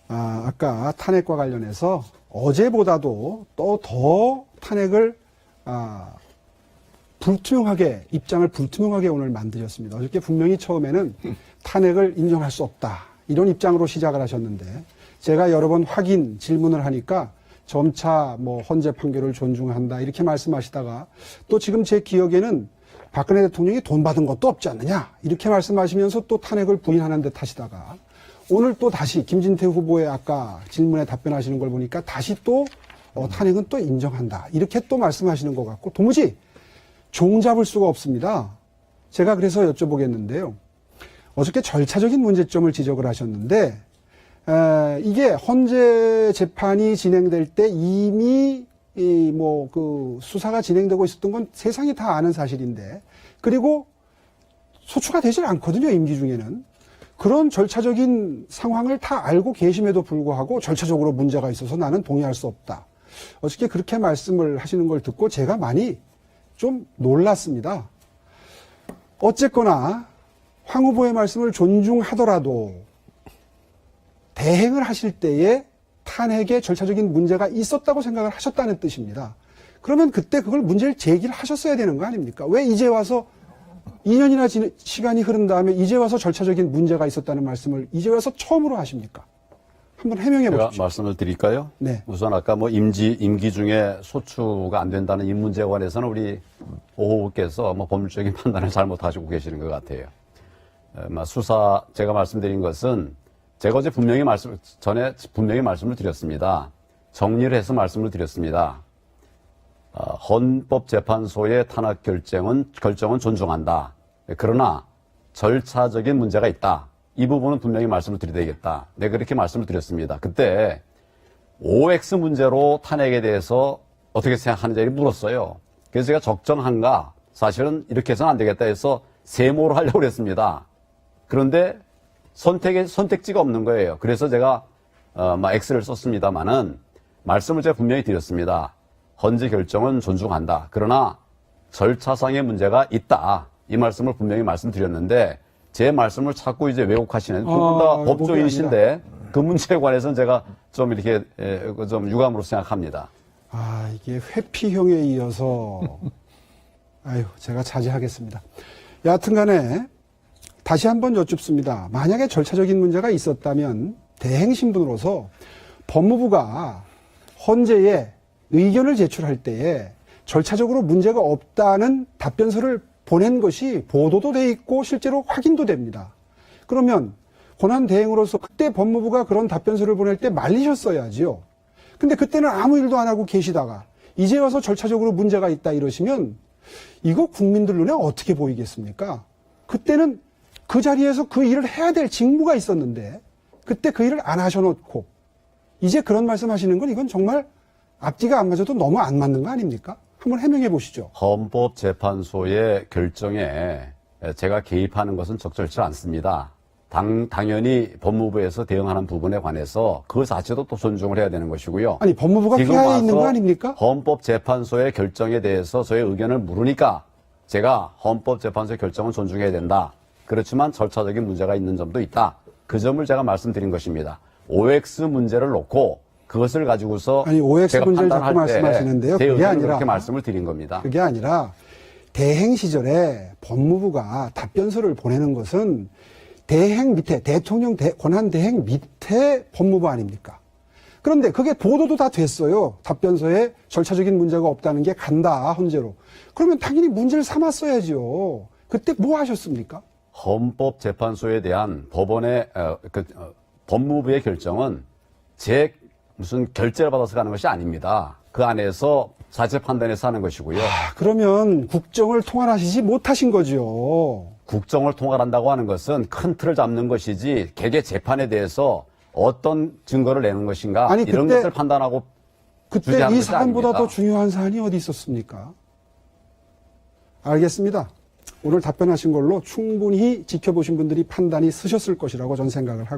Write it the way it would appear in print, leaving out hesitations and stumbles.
아까 탄핵과 관련해서 어제보다도 또 더 탄핵을 불투명하게 입장을 불투명하게 오늘 만드셨습니다. 어저께 분명히 처음에는 탄핵을 인정할 수 없다 이런 입장으로 시작을 하셨는데 제가 여러 번 확인 질문을 하니까 점차 뭐 헌재 판결을 존중한다 이렇게 말씀하시다가 또 지금 제 기억에는 박근혜 대통령이 돈 받은 것도 없지 않느냐 이렇게 말씀하시면서 또 탄핵을 부인하는 듯 하시다가 오늘 또 다시 김진태 후보의 아까 질문에 답변하시는 걸 보니까 다시 또 탄핵은 또 인정한다 이렇게 또 말씀하시는 것 같고 도무지 종잡을 수가 없습니다. 제가 그래서 여쭤보겠는데요. 어저께 절차적인 문제점을 지적을 하셨는데 이게 헌재 재판이 진행될 때 이미 그 수사가 진행되고 있었던 건 세상이 다 아는 사실인데 그리고 소추가 되질 않거든요. 임기 중에는. 그런 절차적인 상황을 다 알고 계심에도 불구하고 절차적으로 문제가 있어서 나는 동의할 수 없다. 어저께 그렇게 말씀을 하시는 걸 듣고 제가 많이 좀 놀랐습니다. 어쨌거나 황 후보의 말씀을 존중하더라도 대행을 하실 때에 탄핵에 절차적인 문제가 있었다고 생각을 하셨다는 뜻입니다. 그러면 그때 그걸 문제를 제기를 하셨어야 되는 거 아닙니까? 왜 이제 와서 2년이나 시간이 흐른 다음에 이제 와서 절차적인 문제가 있었다는 말씀을 이제 와서 처음으로 하십니까? 한번 해명해 보십시오. 제가 말씀을 드릴까요? 네. 우선 아까 뭐 임기 중에 소추가 안 된다는 이 문제에 관해서는 우리 오 후보께서 뭐 법률적인 판단을 잘못하시고 계시는 것 같아요. 제가 말씀드린 것은 제가 어제 전에 분명히 말씀을 드렸습니다. 정리를 해서 말씀을 드렸습니다. 헌법재판소의 탄핵 결정은 존중한다. 그러나 절차적인 문제가 있다. 이 부분은 분명히 말씀을 드려야 되겠다. 네, 그렇게 말씀을 드렸습니다. 그때 OX 문제로 탄핵에 대해서 어떻게 생각하는지 물었어요. 그래서 제가 적정한가? 사실은 이렇게 해서는 안 되겠다 해서 세모로 하려고 했습니다. 그런데 선택지가 없는 거예요. 그래서 제가 X를 썼습니다만은 말씀을 제가 분명히 드렸습니다. 헌재 결정은 존중한다. 그러나 절차상의 문제가 있다. 이 말씀을 분명히 말씀드렸는데 제 말씀을 자꾸 이제 왜곡하시는 두 분 다 법조인이신데 그 문제에 관해서는 제가 좀 이렇게 좀 유감으로 생각합니다. 이게 회피형에 이어서 제가 자제하겠습니다. 여하튼 간에 다시 한번 여쭙습니다. 만약에 절차적인 문제가 있었다면 대행 신분으로서 법무부가 헌재에 의견을 제출할 때에 절차적으로 문제가 없다는 답변서를 보낸 것이 보도도 돼 있고 실제로 확인도 됩니다. 그러면 권한대행으로서 그때 법무부가 그런 답변서를 보낼 때 말리셨어야지요. 근데 그때는 아무 일도 안 하고 계시다가 이제 와서 절차적으로 문제가 있다 이러시면 이거 국민들 눈에 어떻게 보이겠습니까? 그때는 그 자리에서 그 일을 해야 될 직무가 있었는데 그때 그 일을 안 하셔놓고 이제 그런 말씀하시는 건 이건 정말 앞뒤가 안 맞아도 너무 안 맞는 거 아닙니까? 한번 해명해 보시죠. 헌법재판소의 결정에 제가 개입하는 것은 적절치 않습니다. 당연히 법무부에서 대응하는 부분에 관해서 그 자체도 또 존중을 해야 되는 것이고요. 아니 법무부가 피하에 있는 거 아닙니까? 헌법재판소의 결정에 대해서 저의 의견을 물으니까 제가 헌법재판소의 결정은 존중해야 된다. 그렇지만 절차적인 문제가 있는 점도 있다. 그 점을 제가 말씀드린 것입니다. OX 문제를 놓고 그것을 가지고서 OX 제가 문제를 자꾸 판단할 때 말씀하시는데요. 제 그게 의견을 아니라 그렇게 말씀을 드린 겁니다. 그게 아니라 대행 시절에 법무부가 답변서를 보내는 것은 대행 밑에 대통령 권한 대행 밑에 법무부 아닙니까? 그런데 그게 보도도 다 됐어요. 답변서에 절차적인 문제가 없다는 게 간다 헌재로. 그러면 당연히 문제를 삼았어야죠. 그때 뭐 하셨습니까? 헌법재판소에 대한 법원의 법무부의 결정은 제 무슨 결재를 받아서 가는 것이 아닙니다. 그 안에서 자체 판단해서 하는 것이고요. 그러면 국정을 통할하시지 못하신 거죠. 국정을 통할한다고 하는 것은 큰 틀을 잡는 것이지 개개 재판에 대해서 어떤 증거를 내는 것인가 이런 것을 판단하고 그때 이 사안보다 더 중요한 사안이 어디 있었습니까? 알겠습니다. 오늘 답변하신 걸로 충분히 지켜보신 분들이 판단이 쓰셨을 것이라고 저는 생각을 하고